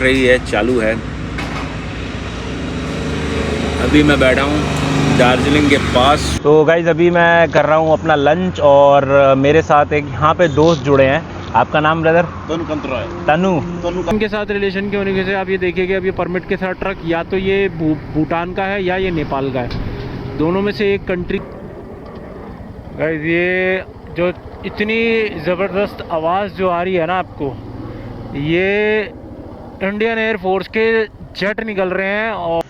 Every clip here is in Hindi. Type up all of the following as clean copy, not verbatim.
रही है, चालू है। अभी मैं बैठा हूँ दार्जिलिंग के पास। तो गाइज़ अभी मैं कर रहा हूँ अपना लंच और मेरे साथ एक यहाँ पे दोस्त जुड़े हैं। आपका नाम ब्रदर? तनु। उनके साथ रिलेशन के होने से आप ये देखिए कि अब ये परमिट के साथ ट्रक या तो ये भूटान का है या ये नेपाल का है, दोनों में से एक कंट्री। गाइस ये जो इतनी ज़बरदस्त आवाज़ जो आ रही है ना आपको, ये इंडियन एयरफोर्स के जेट निकल रहे हैं। और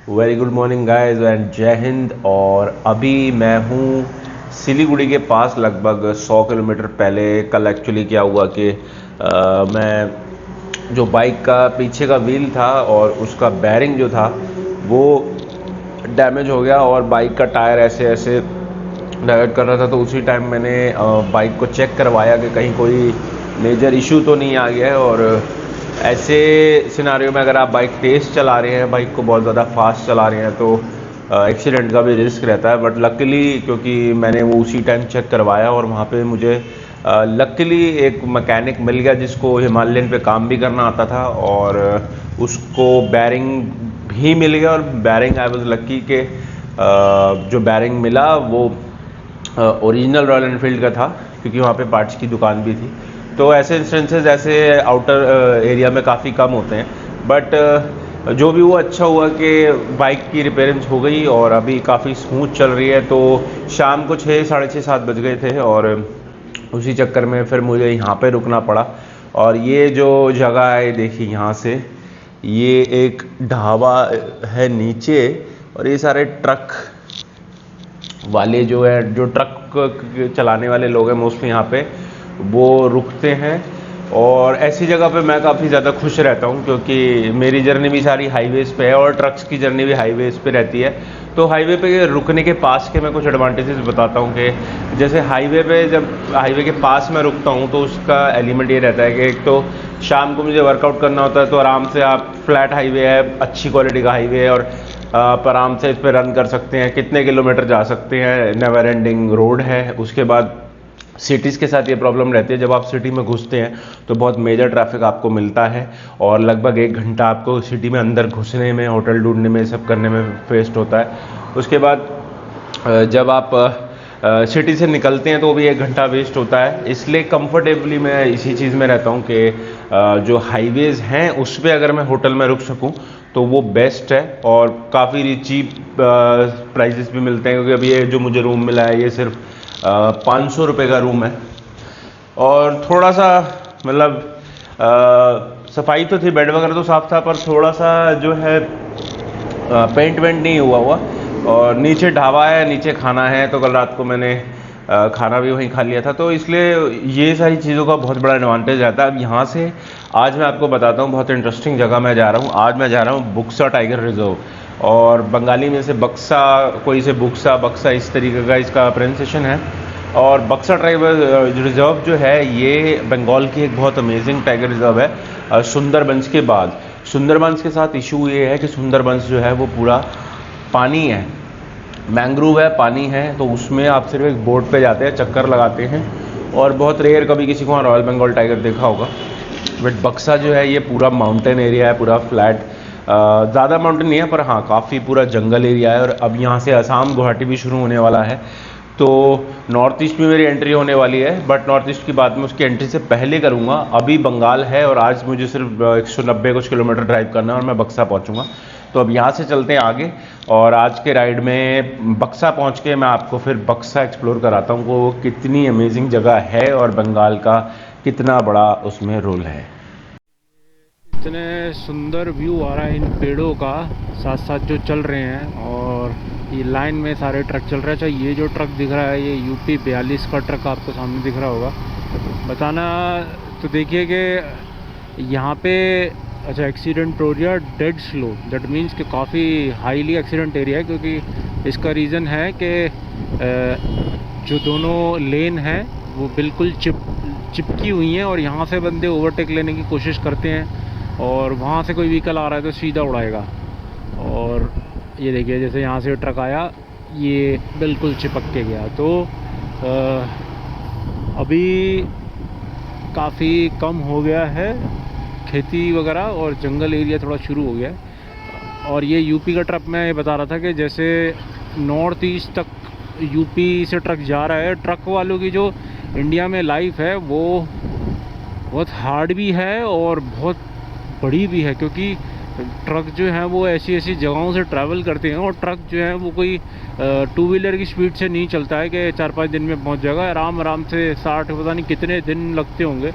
very good morning guys and जय हिंद। और अभी मैं हूँ सिलीगुड़ी के पास, लगभग 100 किलोमीटर पहले। कल एक्चुअली क्या हुआ कि मैं जो बाइक का पीछे का व्हील था और उसका बैरिंग जो था वो डैमेज हो गया और बाइक का टायर ऐसे ऐसे डाइवर्ट कर रहा था। तो उसी टाइम मैंने बाइक को चेक करवाया कि कहीं कोई मेजर इशू तो नहीं आ गया है। और ऐसे सिनारियो में अगर आप बाइक तेज़ चला रहे हैं, बाइक को बहुत ज़्यादा फास्ट चला रहे हैं, तो एक्सीडेंट का भी रिस्क रहता है। बट लकीली क्योंकि मैंने वो उसी टाइम चेक करवाया और वहाँ पे मुझे लकीली एक मैकेनिक मिल गया जिसको हिमालयन पे काम भी करना आता था और उसको बैरिंग भी मिल गया। और बैरिंग आई वाज लकी के जो बैरिंग मिला वो ओरिजिनल रॉयल एनफील्ड का था, क्योंकि वहाँ पे पार्ट्स की दुकान भी थी। तो ऐसे इंस्टेंसेस ऐसे आउटर एरिया में काफ़ी कम होते हैं। बट जो भी वो अच्छा हुआ कि बाइक की रिपेयरिंग हो गई और अभी काफ़ी स्मूथ चल रही है। तो शाम को 6 साढ़े 6 7 बज गए थे और उसी चक्कर में फिर मुझे यहाँ पे रुकना पड़ा। और ये जो जगह है देखिए, यहाँ से ये एक ढाबा है नीचे और ये सारे ट्रक वाले जो है, जो ट्रक चलाने वाले लोग हैं मोस्टली यहाँ पे वो रुकते हैं। और ऐसी जगह पे मैं काफ़ी ज़्यादा खुश रहता हूँ क्योंकि मेरी जर्नी भी सारी हाईवेज़ पे है और ट्रक्स की जर्नी भी हाईवेज़ पे रहती है। तो हाईवे पे रुकने के पास के मैं कुछ एडवांटेजेस बताता हूँ कि जैसे हाईवे पे जब हाईवे के पास मैं रुकता हूँ तो उसका एलिमेंट ये रहता है कि एक तो शाम को मुझे वर्कआउट करना होता है तो आराम से आप फ्लैट हाईवे है, अच्छी क्वालिटी का हाईवे है और आप आराम से इस पर रन कर सकते हैं, कितने किलोमीटर जा सकते हैं, नेवर एंडिंग रोड है। उसके बाद सिटीज़ के साथ ये प्रॉब्लम रहती है, जब आप सिटी में घुसते हैं तो बहुत मेजर ट्रैफिक आपको मिलता है और लगभग 1 घंटा आपको सिटी में अंदर घुसने में, होटल ढूंढने में, सब करने में वेस्ट होता है। उसके बाद जब आप सिटी से निकलते हैं तो भी 1 घंटा वेस्ट होता है। इसलिए कंफर्टेबली मैं इसी चीज़ में रहता हूँ कि जो हाईवेज़ हैं उस पर अगर मैं होटल में रुक सकूँ तो वो बेस्ट है और काफ़ी चीप प्राइसेस भी मिलते हैं। क्योंकि अभी ये जो मुझे रूम मिला है ये सिर्फ 500 रुपये का रूम है और थोड़ा सा मतलब सफाई तो थी, बेड वगैरह तो साफ था, पर थोड़ा सा जो है पेंट वेंट नहीं हुआ और नीचे ढाबा है, नीचे खाना है। तो कल रात को मैंने खाना भी वहीं खा लिया था, तो इसलिए ये सारी चीज़ों का बहुत बड़ा एडवांटेज रहता है। अब यहाँ से आज मैं आपको बताता हूँ, बहुत इंटरेस्टिंग जगह मैं जा रहा हूँ। आज मैं जा रहा हूँ बुक्सा टाइगर रिजर्व, और बंगाली में से बक्सा, कोई से बुक्सा, बक्सा, इस तरीके का इसका प्रोनाउंसिएशन है। और बक्सा टाइगर रिजर्व जो है ये बंगाल की एक बहुत अमेजिंग टाइगर रिजर्व है सुंदरबंस के बाद। सुंदरबंस के साथ इशू ये है कि सुंदरबंस जो है वो पूरा पानी है, मैंग्रोव है, पानी है। तो उसमें आप सिर्फ एक बोट पे जाते हैं, चक्कर लगाते हैं और बहुत रेयर कभी किसी को वहाँ रॉयल बंगाल टाइगर देखा होगा। बट बक्सा जो है ये पूरा माउंटेन एरिया है, पूरा फ्लैट, ज़्यादा माउंटेन नहीं है पर हाँ काफ़ी पूरा जंगल एरिया है। और अब यहाँ से असम गुवाहाटी भी शुरू होने वाला है, तो नॉर्थ ईस्ट में मेरी एंट्री होने वाली है। बट नॉर्थ ईस्ट की बात मैं उसकी एंट्री से पहले करूँगा। अभी बंगाल है और आज मुझे सिर्फ 190 कुछ किलोमीटर ड्राइव करना है और मैं बक्सा पहुँचूँगा। तो अब यहाँ से चलते हैं आगे और आज के राइड में बक्सा पहुँच के मैं आपको फिर बक्सा एक्सप्लोर कराता हूँ वो कितनी अमेजिंग जगह है और बंगाल का कितना बड़ा उसमें रोल है। इतने सुंदर व्यू आ रहा है इन पेड़ों का साथ साथ जो चल रहे हैं, और ये लाइन में सारे ट्रक चल रहे हैं। अच्छा, ये जो ट्रक दिख रहा है ये यूपी 42 का ट्रक आपको सामने दिख रहा होगा। बताना तो देखिए कि यहाँ पे अच्छा accident area dead slow, that means कि काफ़ी हाईली एक्सीडेंट एरिया है, क्योंकि इसका रीज़न है कि जो दोनों लेन हैं वो बिल्कुल चिपकी हुई हैं और यहाँ से बंदे ओवरटेक लेने की कोशिश करते हैं और वहाँ से कोई व्हीकल आ रहा है तो सीधा उड़ाएगा। और ये देखिए जैसे यहाँ से ट्रक आया ये बिल्कुल चिपक के गया। तो अभी काफ़ी कम हो गया है खेती वगैरह और जंगल एरिया थोड़ा शुरू हो गया है। और ये यूपी का ट्रक मैं ये बता रहा था कि जैसे नॉर्थ ईस्ट तक यूपी से ट्रक जा रहा है। ट्रक वालों की जो इंडिया में लाइफ है वो बहुत हार्ड भी है और बहुत बड़ी भी है, क्योंकि ट्रक जो है वो ऐसी ऐसी जगहों से ट्रैवल करते हैं। और ट्रक जो है वो कोई 2 व्हीलर की स्पीड से नहीं चलता है कि 4-5 दिन में पहुंच जाएगा। आराम से 60 पता नहीं कितने दिन लगते होंगे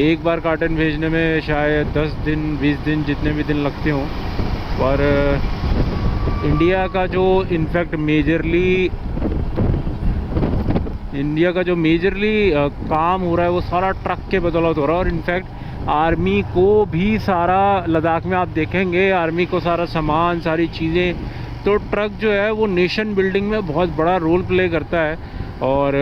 एक बार कार्टन भेजने में, शायद 10 दिन 20 दिन जितने भी दिन लगते हों। पर इंडिया का जो इनफैक्ट मेजरली काम हो रहा है वो सारा ट्रक के बदौलत हो रहा है। और इनफैक्ट आर्मी को भी सारा, लद्दाख में आप देखेंगे आर्मी को सारा सामान, सारी चीज़ें, तो ट्रक जो है वो नेशन बिल्डिंग में बहुत बड़ा रोल प्ले करता है। और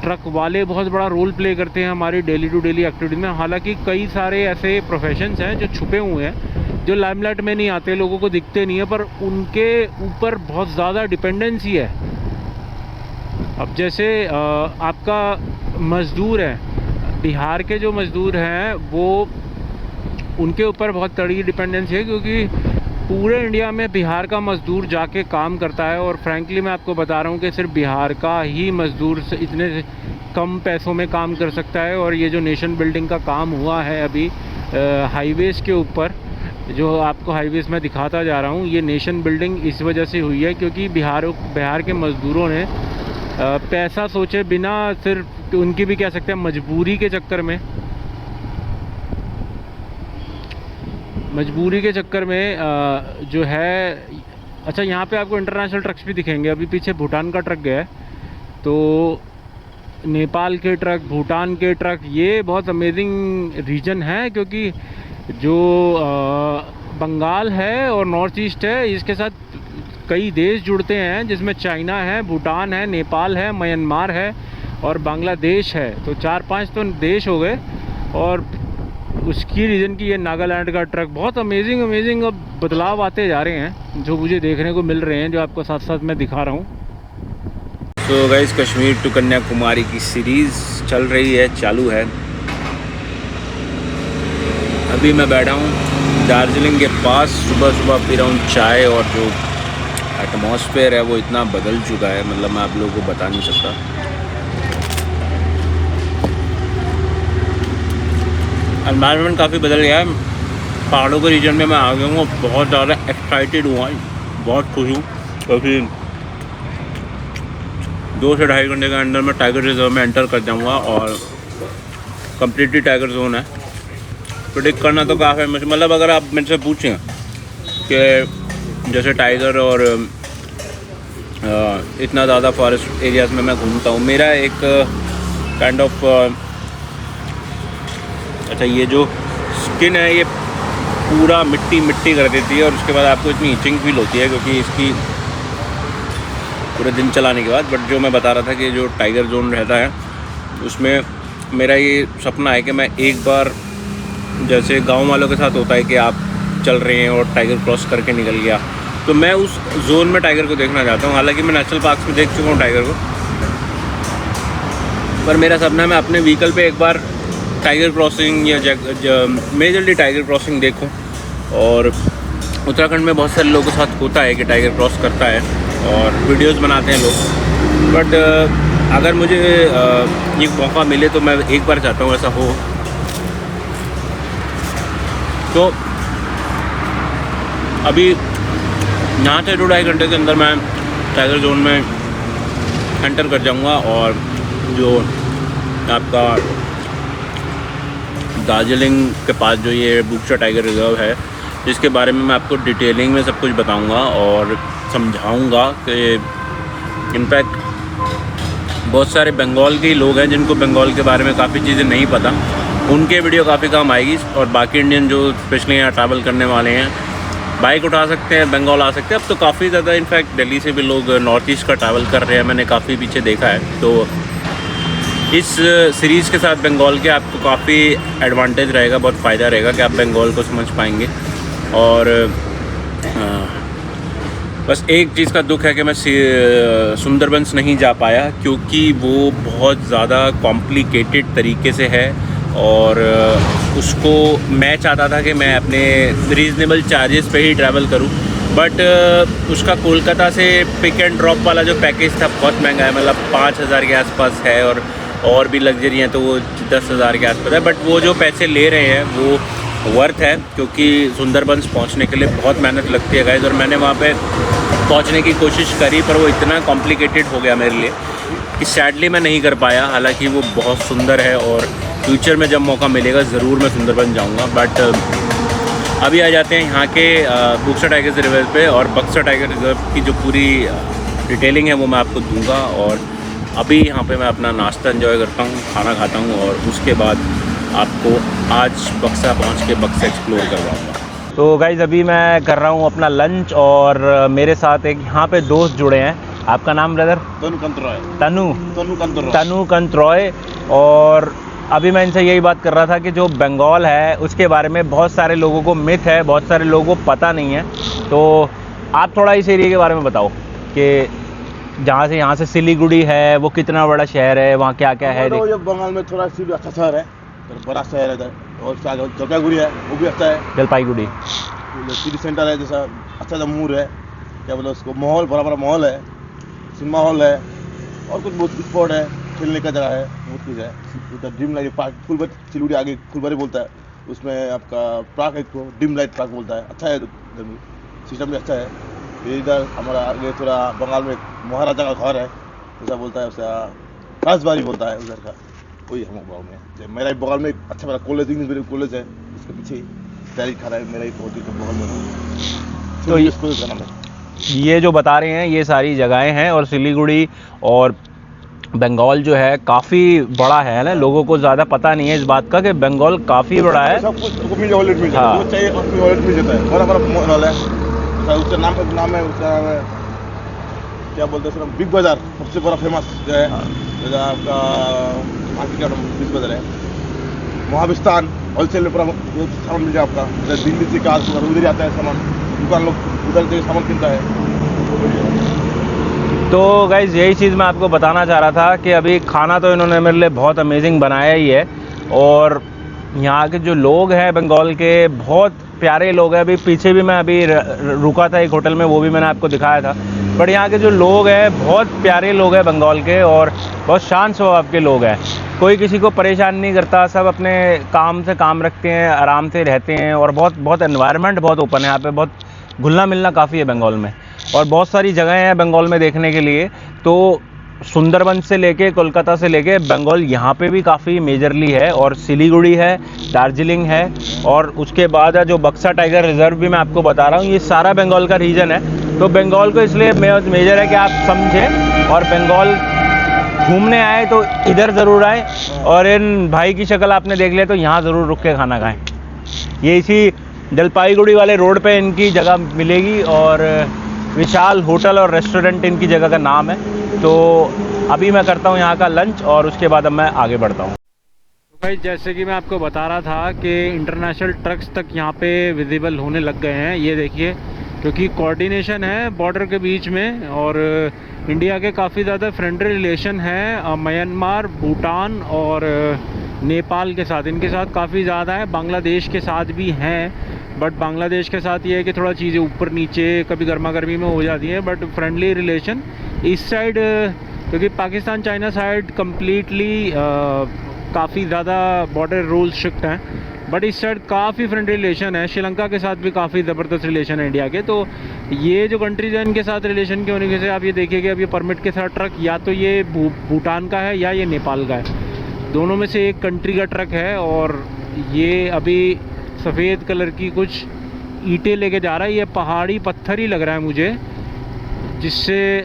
ट्रक वाले बहुत बड़ा रोल प्ले करते हैं हमारी डेली टू डेली एक्टिविटी में। हालांकि कई सारे ऐसे प्रोफेशंस हैं जो छुपे हुए हैं, जो लाइमलाइट में नहीं आते, लोगों को दिखते नहीं है, पर उनके ऊपर बहुत ज़्यादा डिपेंडेंसी है। अब जैसे आपका मज़दूर है, बिहार के जो मज़दूर हैं वो, उनके ऊपर बहुत तगड़ी डिपेंडेंसी है, क्योंकि पूरे इंडिया में बिहार का मज़दूर जाके काम करता है। और फ्रैंकली मैं आपको बता रहा हूँ कि सिर्फ बिहार का ही मज़दूर इतने कम पैसों में काम कर सकता है। और ये जो नेशन बिल्डिंग का काम हुआ है अभी हाईवेज़ के ऊपर, जो आपको हाईवेज़ में दिखाता जा रहा हूँ, ये नेशन बिल्डिंग इस वजह से हुई है क्योंकि बिहार के मज़दूरों ने पैसा सोचे बिना, सिर्फ उनकी भी कह सकते हैं मजबूरी के चक्कर में जो है। अच्छा, यहाँ पे आपको इंटरनेशनल ट्रक्स भी दिखेंगे। अभी पीछे भूटान का ट्रक गया है, तो नेपाल के ट्रक, भूटान के ट्रक, ये बहुत अमेजिंग रीजन है, क्योंकि जो बंगाल है और नॉर्थ ईस्ट है, इसके साथ कई देश जुड़ते हैं, जिसमें चाइना है, भूटान है, नेपाल है, म्यांमार है और बांग्लादेश है। तो 4-5 तो देश हो गए। और उसकी रीज़न की ये नागालैंड का ट्रक बहुत अमेजिंग अब बदलाव आते जा रहे हैं, जो मुझे देखने को मिल रहे हैं, जो आपको साथ साथ मैं दिखा रहा हूँ। तो गाइस, कश्मीर टू कन्याकुमारी की सीरीज़ चल रही है, चालू है। अभी मैं बैठा हूँ दार्जिलिंग के पास, सुबह पी रहा हूँ चाय। और जो एटमॉस्फेयर है वो इतना बदल चुका है, मतलब मैं आप लोगों को बता नहीं सकता। एनवायरनमेंट काफ़ी बदल गया है। पहाड़ों के रीजन में मैं आ गया हूँ, बहुत ज़्यादा एक्साइटेड हुआ, बहुत खुश हूँ, क्योंकि 2 से ढाई घंटे के अंदर मैं टाइगर रिजर्व में एंटर कर जाऊँगा। और कम्प्लीटली टाइगर जोन है। प्रेडिक्ट करना तो काफ़ी है, मतलब अगर आप मेरे से पूछें कि जैसे टाइगर और इतना ज़्यादा फॉरेस्ट एरियाज़ में मैं घूमता हूँ, मेरा एक काइंड ऑफ अच्छा, ये जो स्किन है ये पूरा मिट्टी कर देती है। और उसके बाद आपको इतनी इचिंग फील होती है, क्योंकि इसकी पूरे दिन चलाने के बाद। बट जो मैं बता रहा था कि जो टाइगर जोन रहता है, उसमें मेरा ये सपना है कि मैं एक बार, जैसे गाँव वालों के साथ होता है कि आप चल रहे हैं और टाइगर क्रॉस करके निकल गया, तो मैं उस जोन में टाइगर को देखना चाहता हूँ। हालांकि मैं नेशनल पार्क में देख चुका हूँ टाइगर को, पर मेरा सपना है मैं अपने व्हीकल पे एक बार टाइगर क्रॉसिंग या मेजरली टाइगर क्रॉसिंग देखूँ। और उत्तराखंड में बहुत सारे लोगों के साथ होता है कि टाइगर क्रॉस करता है और वीडियोस बनाते हैं लोग। बट अगर मुझे ये मौका मिले तो मैं एक बार चाहता हूँ ऐसा हो। तो अभी यहाँ से 2-2.5 घंटे के अंदर मैं टाइगर जोन में एंटर कर जाऊँगा। और जो आपका दार्जिलिंग के पास जो ये बुक्शा टाइगर रिजर्व है, जिसके बारे में मैं आपको डिटेलिंग में सब कुछ बताऊँगा और समझाऊँगा कि इनफैक्ट बहुत सारे बंगाल के ही लोग हैं जिनको बंगाल के बारे में काफ़ी चीज़ें नहीं पता, उनके वीडियो काफ़ी काम आएगी। और बाकी इंडियन जो स्पेशली यहाँ ट्रैवल करने वाले हैं, बाइक उठा सकते हैं, बंगाल आ सकते हैं। अब तो काफ़ी ज़्यादा इनफैक्ट दिल्ली से भी लोग नॉर्थ ईस्ट का ट्रैवल कर रहे हैं, मैंने काफ़ी पीछे देखा है। तो इस सीरीज़ के साथ बंगाल के आपको काफ़ी एडवांटेज रहेगा, बहुत फ़ायदा रहेगा कि आप बंगाल को समझ पाएंगे। और बस एक चीज़ का दुख है कि मैं सुंदरबंस नहीं जा पाया, क्योंकि वो बहुत ज़्यादा कॉम्प्लिकेटेड तरीके से है और उसको मैं चाहता था कि मैं अपने रीज़नेबल चार्जेस पे ही ट्रैवल करूं, बट उसका कोलकाता से पिक एंड ड्रॉप वाला जो पैकेज था बहुत महंगा है, मतलब 5,000 के आसपास है, और भी लग्जरी हैं तो वो 10,000 के आसपास है। बट वो जो पैसे ले रहे हैं वो वर्थ है, क्योंकि सुंदरबंस पहुंचने के लिए बहुत मेहनत लगती है गाइस, और मैंने वहाँ पे पहुंचने की कोशिश करी पर वो इतना कॉम्प्लिकेटेड हो गया मेरे लिए कि सैडली मैं नहीं कर पाया। हालांकि वो बहुत सुंदर है और फ्यूचर में जब मौका मिलेगा ज़रूर मैं सुंदरबन जाऊँगा। बट अभी आ जाते हैं यहाँ के बुक्सा टाइगर रिजर्व पे, और बक्सा टाइगर रिजर्व की जो पूरी डिटेलिंग है वो मैं आपको दूंगा। और अभी यहाँ पे मैं अपना नाश्ता एंजॉय करता हूँ, खाना खाता हूँ, और उसके बाद आपको आज बक्सा पहुँच के बक्सा एक्सप्लोर करवाऊँगा। तो गाइज़ अभी मैं कर रहा हूँ अपना लंच, और मेरे साथ एक यहाँ पे दोस्त जुड़े हैं। आपका नाम ब्रदर? तनु कंत रॉय। और अभी मैं इनसे यही बात कर रहा था कि जो बंगाल है उसके बारे में बहुत सारे लोगों को मिथ है, बहुत सारे लोगों को पता नहीं है। तो आप थोड़ा इस एरिया के बारे में बताओ कि जहाँ से यहाँ से सिलीगुड़ी है वो कितना बड़ा शहर है, वहाँ क्या क्या है? तो बंगाल में थोड़ा सी अच्छा शहर है, बड़ा शहर है, और जलपाईगुड़ी है वो भी अच्छा है। जलपाईगुड़ी सिटी सेंटर है, जैसा अच्छा जमूर है, क्या बोले उसको, माहौल बड़ा बड़ा माहौल है, सिनेमा हॉल है, और कुछ बहुत स्पॉट है, खेलने का जगह है, बहुत कुछ है। उधर ड्रीम लाइट पार्क, फुलबारी सिलीगुड़ी आगे फुलबारी बोलता है, उसमें आपका पार्क एक तो ड्रीम लाइट पार्क बोलता है, अच्छा है, सिस्टम भी अच्छा है। फिर इधर हमारा आगे थोड़ा बंगाल में महाराजा का घर है, ऐसा बोलता है, उसका राजबाड़ी बोलता है उधर का, वही हम गाँव में। मेरा बगल में एक अच्छा बड़ा कॉलेज, इंग्लिश मीडियम कॉलेज है, उसके पीछे तैयारी खा रहा है मेरा ही बहुत ही बगल में। तो ये जो बता रहे हैं ये सारी जगहें हैं, और सिलीगुड़ी और बंगाल जो है काफ़ी बड़ा है ना, लोगों को ज़्यादा पता नहीं है इस बात का कि बंगाल काफ़ी बड़ा है। सब कुछ मिल जाता है, वो चाहिए वॉलेट मिल जाता है, बड़ा बड़ा मॉल है, उसका नाम है उसका क्या बोलते हैं, बिग बाज़ार सबसे बड़ा फेमस जो है, जैसा आपका मार्केट का बिग बाज़ार है। महाविस्तान होलसेल में पूरा सामान मिल जाए आपका, दिल्ली से कार उधर ही आता है सामान, दुकान लोग उधर से सामान किनता है। तो गाइज़ यही चीज़ मैं आपको बताना चाह रहा था कि अभी खाना तो इन्होंने मेरे लिए बहुत अमेजिंग बनाया ही है, और यहाँ के जो लोग हैं बंगाल के बहुत प्यारे लोग हैं। अभी पीछे भी मैं अभी रुका था एक होटल में, वो भी मैंने आपको दिखाया था। बट यहाँ के जो लोग हैं बहुत प्यारे लोग हैं बंगाल के, और बहुत शांत स्वभाव के लोग हैं, कोई किसी को परेशान नहीं करता, सब अपने काम से काम रखते हैं, आराम से रहते हैं, और बहुत एनवायरनमेंट बहुत ओपन है यहाँ पे, बहुत घुलना मिलना काफ़ी है बंगाल में, और बहुत सारी जगहें हैं बंगाल में देखने के लिए। तो सुंदरबन से लेके कोलकाता से लेके बंगाल यहाँ पे भी काफ़ी मेजरली है, और सिलीगुड़ी है, दार्जिलिंग है, और उसके बाद है जो बक्सा टाइगर रिजर्व भी मैं आपको बता रहा हूँ, ये सारा बंगाल का रीजन है। तो बंगाल को इसलिए मेजर है कि आप समझें, और बंगाल घूमने आए तो इधर ज़रूर आए, और इन भाई की शक्ल आपने देख लिया तो यहाँ ज़रूर रुक के खाना खाएं। ये इसी जलपाईगुड़ी वाले रोड पे इनकी जगह मिलेगी, और विशाल होटल और रेस्टोरेंट इनकी जगह का नाम है। तो अभी मैं करता हूँ यहाँ का लंच, और उसके बाद अब मैं आगे बढ़ता हूँ। तो भाई जैसे कि मैं आपको बता रहा था कि इंटरनेशनल ट्रक्स तक यहाँ पे विजिबल होने लग गए हैं, ये देखिए, क्योंकि कोऑर्डिनेशन है बॉर्डर के बीच में, और इंडिया के काफ़ी ज़्यादा फ्रेंडली रिलेशन है म्यांमार, भूटान और नेपाल के साथ, इनके साथ काफ़ी ज़्यादा है। बांग्लादेश के साथ भी हैं, बट बांग्लादेश के साथ ये है कि थोड़ा चीज़ें ऊपर नीचे कभी गर्मा गर्मी में हो जाती हैं, बट फ्रेंडली रिलेशन इस साइड, क्योंकि पाकिस्तान चाइना साइड कम्प्लीटली काफ़ी ज़्यादा बॉर्डर रूल स्ट्रिक्ट हैं, बट इस साइड काफ़ी फ्रेंडली रिलेशन है। श्रीलंका के साथ भी काफ़ी ज़बरदस्त रिलेशन है इंडिया के। तो ये जो कंट्रीज हैं इनके साथ रिलेशन के होने से आप ये देखिए कि अब ये परमिट के साथ ट्रक या तो ये भूटान का है या ये नेपाल का है, दोनों में से एक कंट्री का ट्रक है। और ये अभी सफ़ेद कलर की कुछ ईंटें लेके जा रहा है, ये पहाड़ी पत्थर ही लग रहा है मुझे, जिससे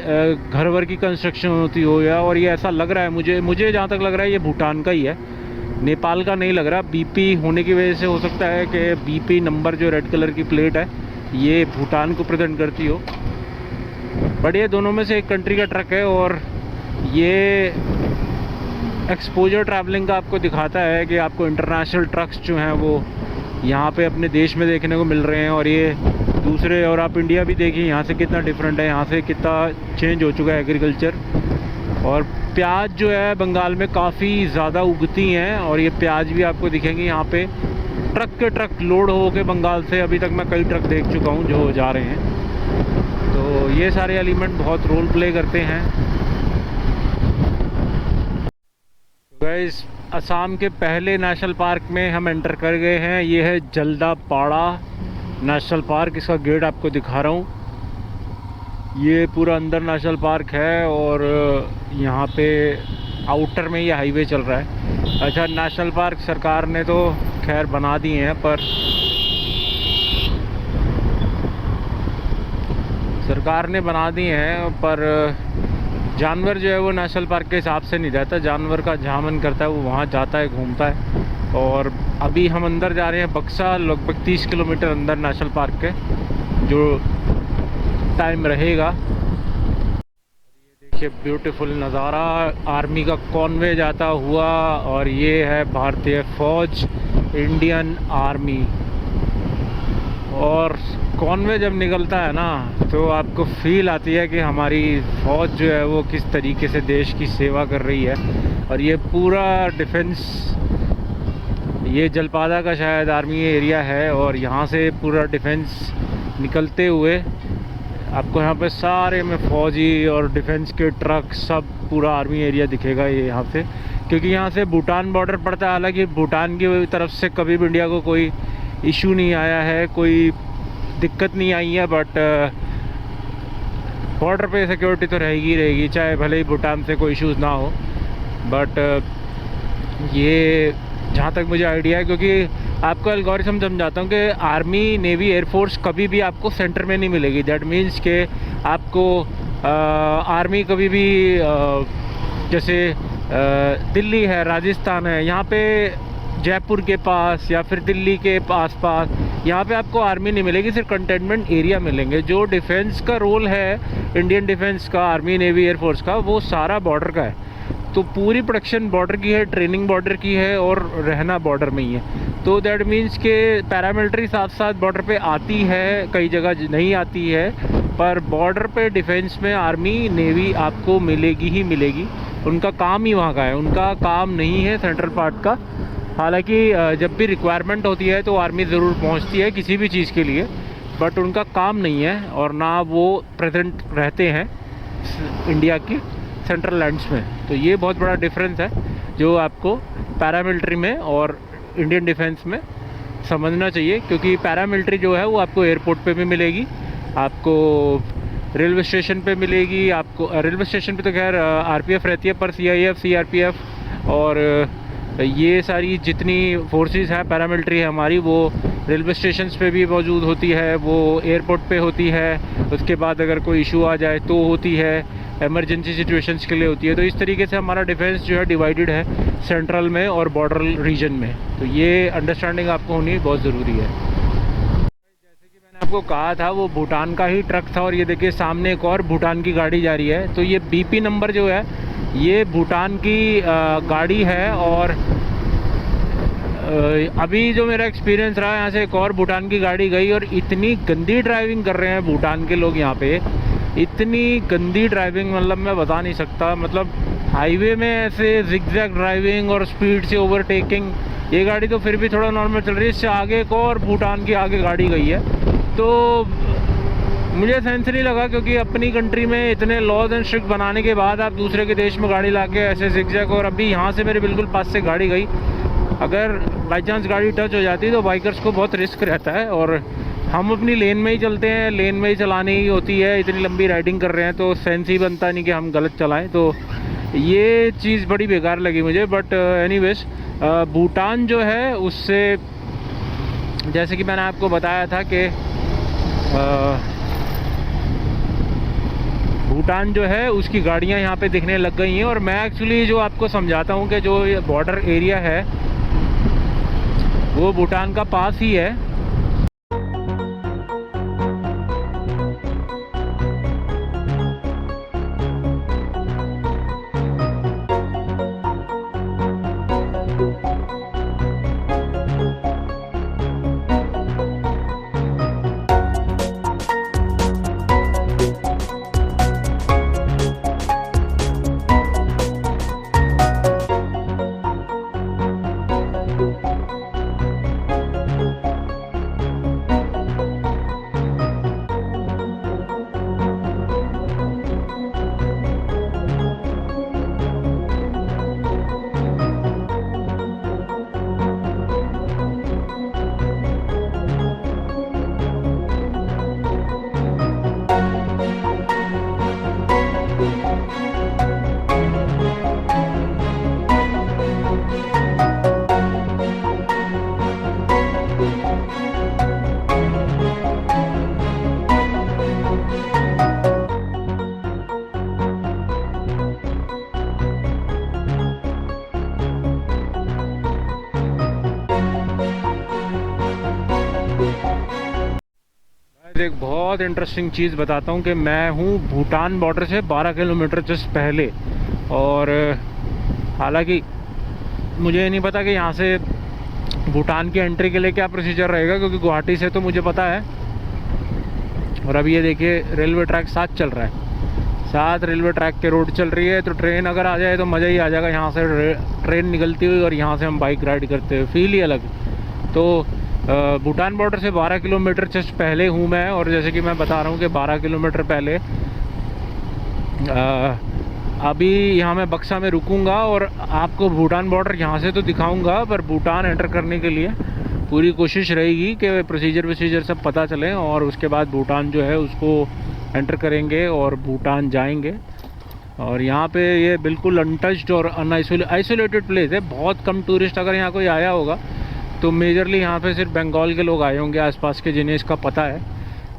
घर वर की कंस्ट्रक्शन होती हो, या और ये ऐसा लग रहा है मुझे जहाँ तक लग रहा है ये भूटान का ही है, नेपाल का नहीं लग रहा। बीपी होने की वजह से हो सकता है कि बीपी नंबर जो रेड कलर की प्लेट है ये भूटान को प्रेजेंट करती हो, बट ये दोनों में से एक कंट्री का ट्रक है। और ये एक्सपोजर ट्रैवलिंग का आपको दिखाता है कि आपको इंटरनेशनल ट्रक्स जो हैं वो यहाँ पे अपने देश में देखने को मिल रहे हैं, और ये दूसरे, और आप इंडिया भी देखिए यहाँ से कितना डिफरेंट है, यहाँ से कितना चेंज हो चुका है एग्रीकल्चर। और प्याज जो है बंगाल में काफ़ी ज़्यादा उगती हैं, और ये प्याज भी आपको दिखेंगे यहाँ पे ट्रक के ट्रक लोड हो के बंगाल से। अभी तक मैं कई ट्रक देख चुका हूँ जो जा रहे हैं। तो ये सारे एलिमेंट बहुत रोल प्ले करते हैं। गाइस, असम के पहले नेशनल पार्क में हम एंटर कर गए हैं। ये है जल्दापाड़ा नेशनल पार्क। इसका गेट आपको दिखा रहा हूँ। ये पूरा अंदर नेशनल पार्क है और यहाँ पे आउटर में ये हाईवे चल रहा है। अच्छा, नेशनल पार्क सरकार ने तो खैर बना दिए हैं, पर जानवर जो है वो नेशनल पार्क के हिसाब से नहीं जाता। जानवर का जहाँ मन करता है वो वहाँ जाता है, घूमता है। और अभी हम अंदर जा रहे हैं बक्सा, लगभग 30 किलोमीटर अंदर नेशनल पार्क के, जो टाइम रहेगा। ये देखिए ब्यूटीफुल नज़ारा, आर्मी का कॉन्वे जाता हुआ, और ये है भारतीय फ़ौज, इंडियन आर्मी। और कॉन्वे जब निकलता है ना तो आपको फील आती है कि हमारी फ़ौज जो है वो किस तरीके से देश की सेवा कर रही है। और ये पूरा डिफेंस, ये जलपादा का शायद आर्मी एरिया है, और यहाँ से पूरा डिफेंस निकलते हुए आपको यहाँ पे सारे में फ़ौजी और डिफेंस के ट्रक, सब पूरा आर्मी एरिया दिखेगा ये यहाँ से। क्योंकि यहाँ से भूटान बॉर्डर पड़ता है। हालांकि भूटान की तरफ से कभी भी इंडिया को कोई इशू नहीं आया है, कोई दिक्कत नहीं आई है, बट बॉर्डर पे सिक्योरिटी तो रहेगी, चाहे भले ही भूटान से कोई इश्यूज़ ना हो। बट ये जहाँ तक मुझे आइडिया है, क्योंकि आपको एल्गोरिथम समझाता हूँ कि आर्मी, नेवी, एयरफोर्स कभी भी आपको सेंटर में नहीं मिलेगी। दैट मीन्स के आपको आर्मी कभी भी जैसे दिल्ली है, राजस्थान है, यहाँ पे जयपुर के पास या फिर दिल्ली के आसपास, यहाँ पे आपको आर्मी नहीं मिलेगी, सिर्फ कंटेनमेंट एरिया मिलेंगे। जो डिफेंस का रोल है इंडियन डिफेंस का, आर्मी, नेवी, एयरफोर्स का, वो सारा बॉर्डर का है। तो पूरी प्रोडक्शन बॉर्डर की है, ट्रेनिंग बॉर्डर की है, और रहना बॉर्डर में ही है। तो दैट मीन्स के पैरामिलिट्री साथ साथ बॉर्डर पे आती है, कई जगह नहीं आती है, पर बॉर्डर पे डिफेंस में आर्मी, नेवी आपको मिलेगी ही मिलेगी। उनका काम ही वहाँ का है, उनका काम नहीं है सेंट्रल पार्ट का। हालांकि जब भी रिक्वायरमेंट होती है तो आर्मी ज़रूर पहुँचती है किसी भी चीज़ के लिए, बट उनका काम नहीं है, और ना वो प्रेजेंट रहते हैं इंडिया की सेंट्रल लैंड्स में। तो ये बहुत बड़ा डिफरेंस है जो आपको पैरामिलिट्री में और इंडियन डिफेंस में समझना चाहिए। क्योंकि पैरामिलिट्री जो है वो आपको एयरपोर्ट पे भी मिलेगी, आपको रेलवे स्टेशन पे मिलेगी, आपको रेलवे स्टेशन पे तो खैर आरपीएफ रहती है, पर सीआईएफ, सीआरपीएफ और ये सारी जितनी फोर्सेस हैं पैरामिलिट्री है हमारी, वो रेलवे स्टेशंस पे भी मौजूद होती है, वो एयरपोर्ट पे होती है। उसके बाद अगर कोई इशू आ जाए तो होती है, इमरजेंसी सिचुएशंस के लिए होती है। तो इस तरीके से हमारा डिफेंस जो है डिवाइडेड है सेंट्रल में और बॉर्डर रीजन में। तो ये अंडरस्टैंडिंग आपको होनी बहुत ज़रूरी है। जैसे कि मैंने आपको कहा था, वो भूटान का ही ट्रक था, और ये देखिए सामने एक और भूटान की गाड़ी जा रही है। तो ये बीपी नंबर जो है ये भूटान की गाड़ी है। और अभी जो मेरा एक्सपीरियंस रहा, यहाँ से एक और भूटान की गाड़ी गई, और इतनी गंदी ड्राइविंग कर रहे हैं भूटान के लोग यहाँ पे, इतनी गंदी ड्राइविंग, मतलब मैं बता नहीं सकता। मतलब हाईवे में ऐसे जिगजैग ड्राइविंग और स्पीड से ओवरटेकिंग। ये गाड़ी तो फिर भी थोड़ा नॉर्मल चल रही है, इससे आगे एक और भूटान की आगे गाड़ी गई है। तो मुझे सेंस नहीं लगा, क्योंकि अपनी कंट्री में इतने लॉज एंड स्ट्रिक्ट बनाने के बाद आप दूसरे के देश में गाड़ी लाके ऐसे जिगजैग। और अभी यहाँ से मेरे बिल्कुल पास से गाड़ी गई, अगर बाई चांस गाड़ी टच हो जाती तो बाइकर्स को बहुत रिस्क रहता है। और हम अपनी लेन में ही चलते हैं, लेन में ही चलानी ही होती है। इतनी लंबी राइडिंग कर रहे हैं तो सेंस ही बनता नहीं कि हम गलत चलाएं। तो ये चीज़ बड़ी बेकार लगी मुझे। बट एनीवेज, भूटान जो है उससे, जैसे कि मैंने आपको बताया था कि भूटान जो है उसकी गाड़ियाँ यहाँ पे दिखने लग गई हैं। और मैं एक्चुअली जो आपको समझाता हूँ कि जो ये बॉर्डर एरिया है वो भूटान का पास ही है। एक बहुत इंटरेस्टिंग चीज़ बताता हूँ कि मैं हूँ भूटान बॉर्डर से 12 किलोमीटर जस्ट पहले, और हालांकि मुझे नहीं पता कि यहाँ से भूटान की एंट्री के लिए क्या प्रोसीजर रहेगा, क्योंकि गुवाहाटी से तो मुझे पता है। और अभी ये देखिए रेलवे ट्रैक साथ चल रहा है, साथ रेलवे ट्रैक के रोड चल रही है, तो ट्रेन अगर आ जाए तो मज़ा ही आ जाएगा। यहाँ से ट्रेन निकलती हुई और यहाँ से हम बाइक राइड करते हुए, फील ही अलग। तो भूटान बॉर्डर से 12 किलोमीटर जस्ट पहले हूँ मैं, और जैसे कि मैं बता रहा हूँ कि 12 किलोमीटर पहले अभी यहाँ मैं बक्सा में रुकूंगा और आपको भूटान बॉर्डर यहाँ से तो दिखाऊंगा, पर भूटान एंटर करने के लिए पूरी कोशिश रहेगी कि प्रोसीजर सब पता चलें, और उसके बाद भूटान जो है उसको एंटर करेंगे और भूटान जाएंगे। और यहाँ पे ये बिल्कुल अनटच्ड और आइसोलेटेड प्लेस है, बहुत कम टूरिस्ट, अगर यहाँ कोई आया होगा तो मेजरली यहाँ पे सिर्फ बंगाल के लोग आए होंगे आसपास के, जिन्हें इसका पता है।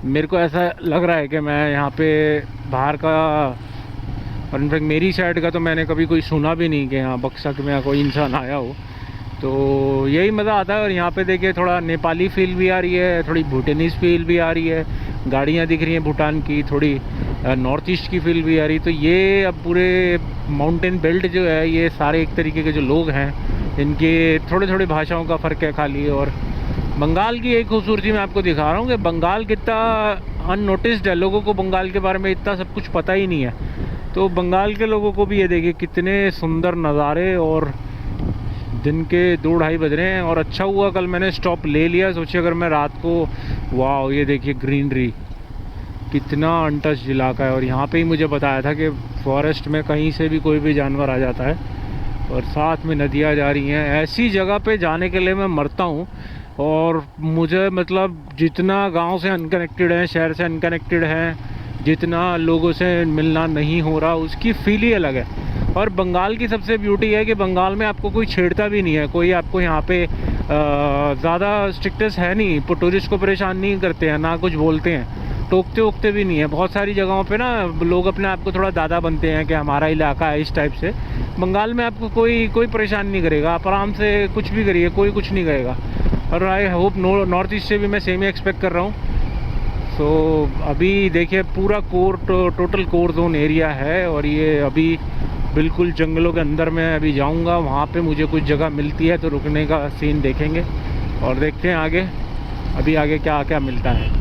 मेरे को ऐसा लग रहा है कि मैं यहाँ पे बाहर का, और इनफैक्ट मेरी साइड का तो मैंने कभी कोई सुना भी नहीं कि यहाँ बक्सा में यहाँ कोई इंसान आया हो। तो यही मज़ा आता है। और यहाँ पे देखिए थोड़ा नेपाली फील भी आ रही है, थोड़ी भूटानीज़ फील भी आ रही है, गाड़ियाँ दिख रही हैं भूटान की, थोड़ी नॉर्थ ईस्ट की फील भी आ रही। तो ये अब पूरे माउंटेन बेल्ट जो है, ये सारे एक तरीके के जो लोग हैं, इनके थोड़े थोड़े भाषाओं का फ़र्क है खाली। और बंगाल की एक खूबसूरती मैं आपको दिखा रहा हूँ कि बंगाल कितना अननोटिस्ड है, लोगों को बंगाल के बारे में इतना सब कुछ पता ही नहीं है। तो बंगाल के लोगों को भी ये देखिए कितने सुंदर नज़ारे, और दिन के 2-2:30 बज रहे हैं। और अच्छा हुआ कल मैंने स्टॉप ले लिया, सोचिए अगर मैं रात को, वाह ये देखिए ग्रीनरी, कितना अनटच्ड इलाका है। और यहाँ पे ही मुझे बताया था कि फॉरेस्ट में कहीं से भी कोई भी जानवर आ जाता है, और साथ में नदियाँ जा रही हैं। ऐसी जगह पे जाने के लिए मैं मरता हूँ। और मुझे मतलब जितना गांव से अनकनेक्टेड है, शहर से अनकनेक्टेड है, जितना लोगों से मिलना नहीं हो रहा, उसकी फील ही अलग है। और बंगाल की सबसे ब्यूटी है कि बंगाल में आपको कोई छेड़ता भी नहीं है, कोई आपको यहाँ पे ज़्यादा स्ट्रिक्टनेस है नहीं, टूरिस्ट को परेशान नहीं करते हैं, ना कुछ बोलते हैं, टोकते वोकते भी नहीं है। बहुत सारी जगहों पे ना लोग अपने आप को थोड़ा दादा बनते हैं कि हमारा इलाका है इस टाइप से। बंगाल में आपको कोई परेशान नहीं करेगा, आप आराम से कुछ भी करिए, कोई कुछ नहीं करेगा। और आई होप नॉर्थ ईस्ट से भी मैं सेम ही एक्सपेक्ट कर रहा हूँ। सो अभी देखिए पूरा टोटल कोर जोन एरिया है, और ये अभी बिल्कुल जंगलों के अंदर मैं अभी जाऊंगा। वहाँ पे मुझे कुछ जगह मिलती है तो रुकने का सीन देखेंगे, और देखते हैं आगे अभी आगे क्या क्या मिलता है।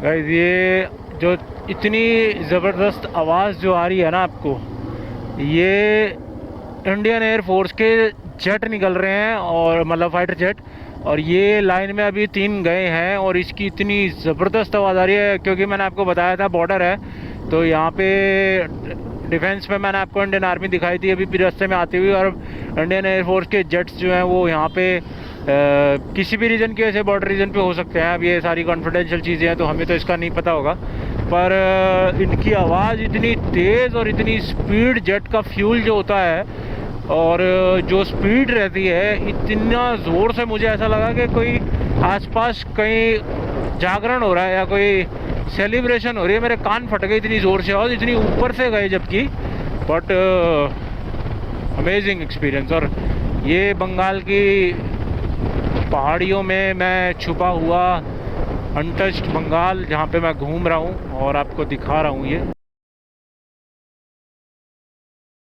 गाइस ये जो इतनी ज़बरदस्त आवाज़ जो आ रही है ना आपको, ये इंडियन एयरफोर्स के जेट निकल रहे हैं, और मतलब फाइटर जेट, और ये लाइन में अभी 3 गए हैं। और इसकी इतनी ज़बरदस्त आवाज़ आ रही है, क्योंकि मैंने आपको बताया था बॉर्डर है, तो यहाँ पे डिफेंस में मैंने आपको इंडियन आर्मी दिखाई थी अभी भी रास्ते में आती हुई, और इंडियन एयरफोर्स के जेट्स जो हैं वो यहाँ पे किसी भी रीजन के, ऐसे बॉर्डर रीजन पे हो सकते हैं। अब ये सारी कॉन्फिडेंशियल चीज़ें हैं तो हमें तो इसका नहीं पता होगा, पर इनकी आवाज़ इतनी तेज़ और इतनी स्पीड, जेट का फ्यूल जो होता है और जो स्पीड रहती है, इतना ज़ोर से मुझे ऐसा लगा कि कोई आसपास कहीं जागरण हो रहा है या कोई सेलिब्रेशन हो रही है। मेरे कान फट गए, इतनी ज़ोर से और इतनी ऊपर से गए जबकि, बट अमेजिंग एक्सपीरियंस। और ये बंगाल की पहाड़ियों में मैं छुपा हुआ अनटच्ड बंगाल, जहाँ पे मैं घूम रहा हूँ और आपको दिखा रहा हूँ ये।